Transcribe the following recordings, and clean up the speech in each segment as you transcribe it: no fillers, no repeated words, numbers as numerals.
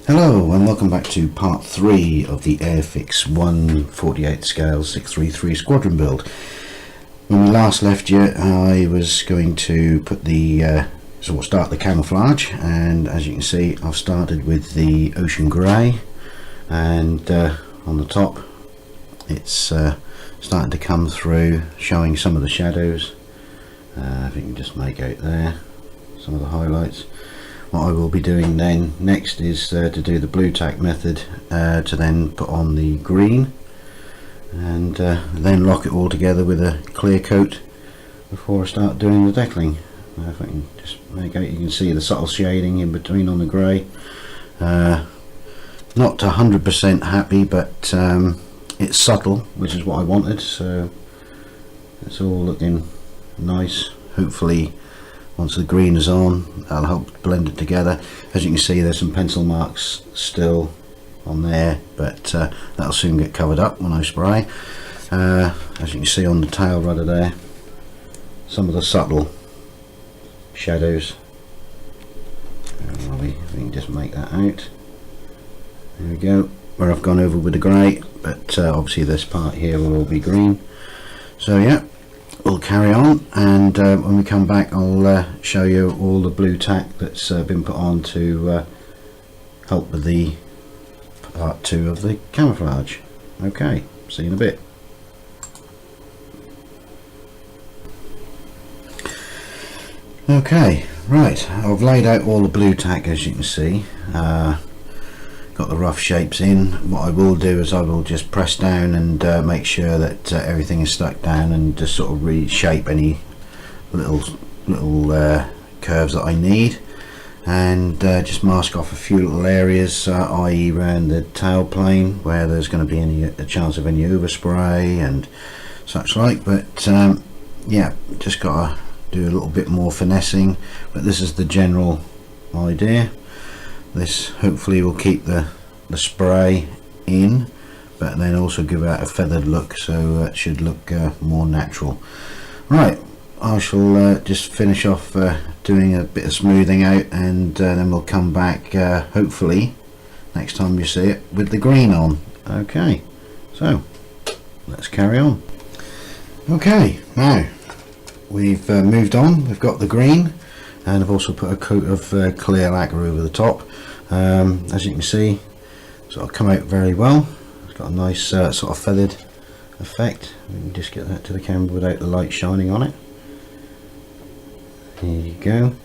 Hello and welcome back to part 3 of the Airfix 1/48 scale 633 Squadron build. When we last left you, I was going to put the start the camouflage, and as you can see I've started with the ocean grey, and on the top it's starting to come through, showing some of the shadows. If you can just make out there some of the highlights. What I will be doing then next is to do the blue tack method, to then put on the green, and then lock it all together with a clear coat before I start doing the decalling. If I can just make out, you can see the subtle shading in between on the grey. Not 100% happy, but it's subtle, which is what I wanted, so it's all looking nice. Hopefully once the green is on, that'll help blend it together. As you can see, there's some pencil marks still on there, but that'll soon get covered up when I spray. As you can see on the tail rudder there, some of the subtle shadows. We can just make that out. There we go, where I've gone over with the grey, but obviously this part here will all be green. So yeah, we'll carry on, and when we come back I'll show you all the blue tack that's been put on to help with the part 2 of the camouflage. Okay, see you in a bit. Okay, right, I've laid out all the blue tack, as you can see. Got the rough shapes in. What I will do is I will just press down and make sure that everything is stuck down, and just sort of reshape any little curves that I need, and just mask off a few little areas, i.e. around the tail plane where there's going to be a chance of any overspray and such like. But yeah, just gotta do a little bit more finessing, but this is the general idea. This hopefully will keep the spray in, but then also give out a feathered look, so it should look more natural. Right, I shall just finish off doing a bit of smoothing out, and then we'll come back hopefully next time you see it with the green on. Okay, so let's carry on. Okay, now we've moved on. We've got the green, and I've also put a coat of clear lacquer over the top. As you can see, sort of come out very well. It's got a nice sort of feathered effect. We can just get that to the camera without the light shining on it. Here you go.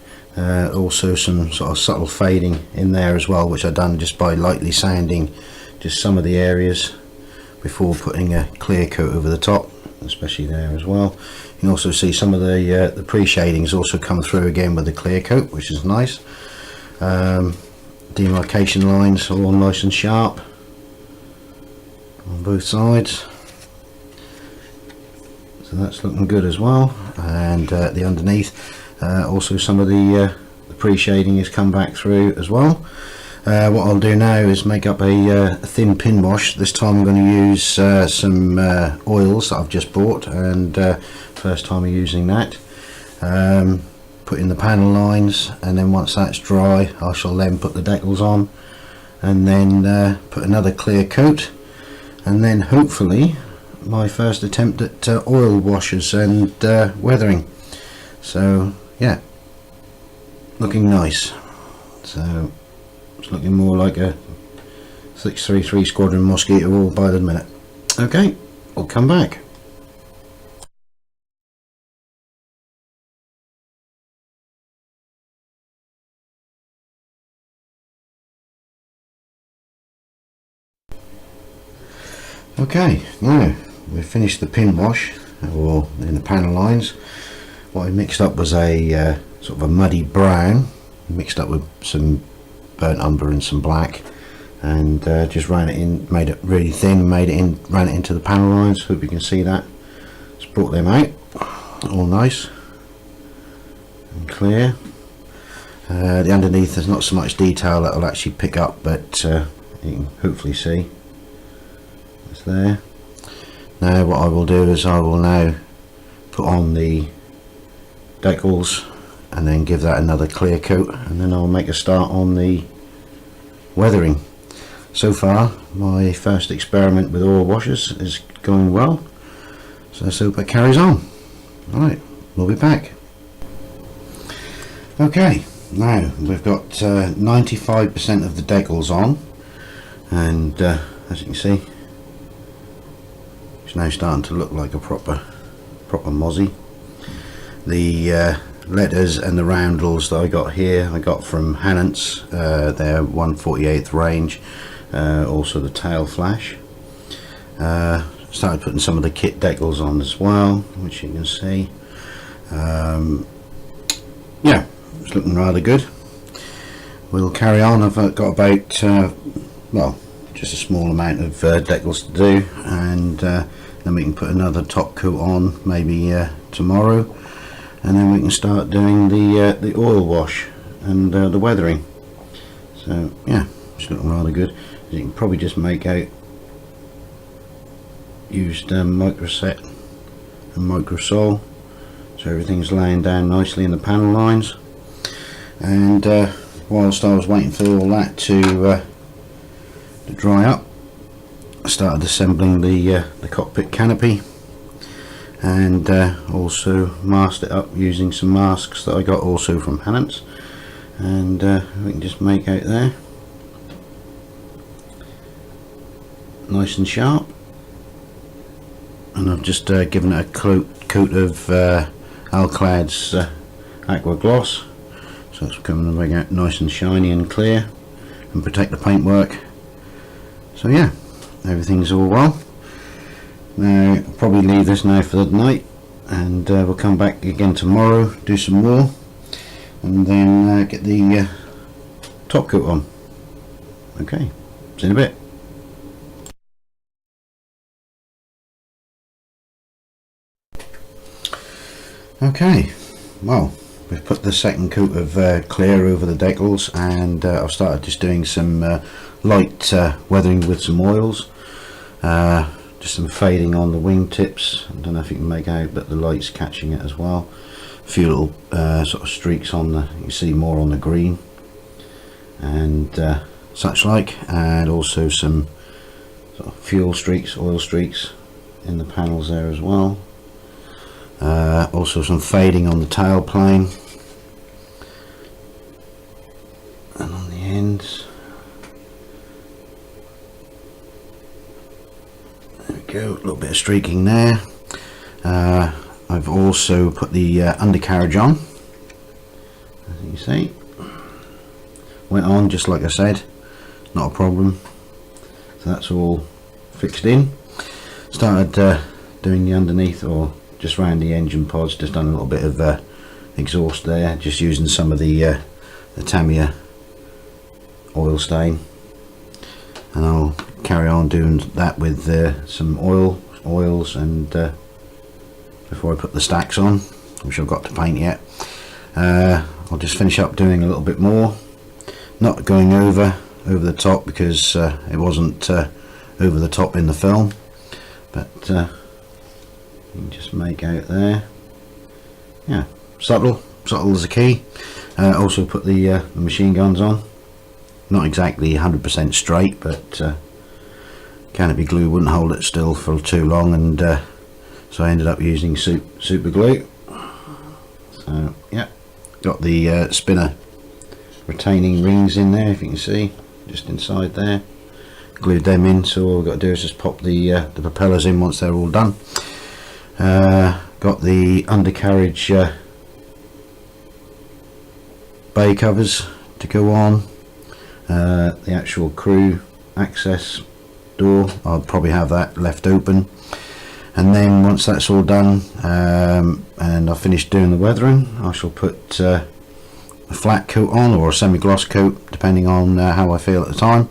Also some sort of subtle fading in there as well, which I've done just by lightly sanding just some of the areas before putting a clear coat over the top, especially there as well. You can also see some of the pre-shadings also come through again with the clear coat, which is nice. Demarcation lines are all nice and sharp on both sides, so that's looking good as well. And the underneath, also some of the pre-shading has come back through as well. What I'll do now is make up a thin pin wash. This time I'm going to use some oils that I've just bought, and first time I'm using that. Put in the panel lines, and then once that's dry I shall then put the decals on, and then put another clear coat, and then hopefully my first attempt at oil washes and weathering. So yeah, looking nice. So it's looking more like a 633 Squadron Mosquito all by the minute. Okay, I'll come back. Okay, now we've finished the pin wash, or in the panel lines. What I mixed up was a sort of a muddy brown, mixed up with some burnt umber and some black, and just ran it in, made it really thin, ran it into the panel lines. Hope you can see that. Just brought them out, all nice and clear. The underneath, there's not so much detail that I'll actually pick up, but you can hopefully see. There. Now what I will do is I will now put on the decals, and then give that another clear coat, and then I'll make a start on the weathering. So far my first experiment with oil washers is going well, so let's hope it carries on. Alright, we'll be back. Okay, now we've got 95% of the decals on, and as you can see, it's now starting to look like a proper Mossie. The letters and the roundels that I got here I got from Hannant's, their 1/48th range, also the tail flash. Started putting some of the kit decals on as well, which you can see. Yeah, it's looking rather good. We'll carry on. I've got about well, just a small amount of decals to do, and then we can put another top coat on maybe tomorrow, and then we can start doing the oil wash and the weathering. So yeah, it's looking rather good. As you can probably just make out, used microset and microsole, so everything's laying down nicely in the panel lines. And whilst I was waiting for all that to dry up, I started assembling the cockpit canopy, and also masked it up using some masks that I got also from Hannant's, and we can just make out there nice and sharp. And I've just given it a coat of Alclad's aqua gloss, so it's coming out nice and shiny and clear and protect the paintwork. So yeah, everything's all well. Now I'll probably leave this now for the night, and we'll come back again tomorrow, do some more, and then get the top coat on. Okay, see you in a bit. Okay, well, we've put the second coat of clear over the decals, and I've started just doing some light weathering with some oils, just some fading on the wing tips. I don't know if you can make out, but the light's catching it as well. A few little sort of streaks on the, you can see more on the green and such like, and also some sort of fuel streaks, oil streaks in the panels there as well. Also some fading on the tail plane and on the ends. There we go, a little bit of streaking there. I've also put the undercarriage on, as you see. Went on just like I said, not a problem. So that's all fixed in. Started doing the underneath, or just around the engine pods, just done a little bit of exhaust there, just using some of the Tamiya oil stain, and I'll carry on doing that with some oils, and before I put the stacks on, which I've got to paint yet. I'll just finish up doing a little bit more, not going over the top, because it wasn't over the top in the film, but you can just make out there. Yeah, subtle is the key. Also put the machine guns on, not exactly 100% straight, but canopy glue wouldn't hold it still for too long, and so I ended up using super glue. So yeah, got the spinner retaining rings in there, if you can see, just inside there. Glued them in, so all we've got to do is just pop the propellers in once they're all done. Got the undercarriage bay covers to go on, the actual crew access door, I'll probably have that left open, and then once that's all done and I've finished doing the weathering, I shall put a flat coat on, or a semi-gloss coat, depending on how I feel at the time,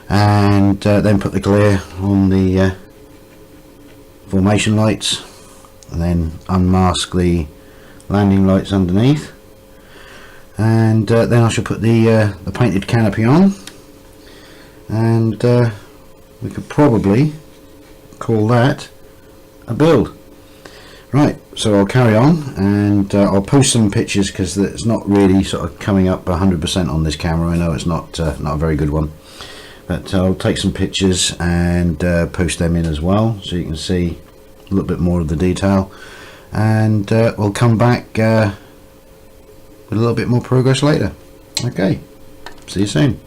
and then put the glare on the formation lights, and then unmask the landing lights underneath, and then I shall put the painted canopy on, and we could probably call that a build. Right, so I'll carry on, and I'll post some pictures because it's not really sort of coming up 100% on this camera. I know it's not a very good one, but I'll take some pictures and post them in as well, so you can see a little bit more of the detail, and we'll come back with a little bit more progress later. Okay, see you soon.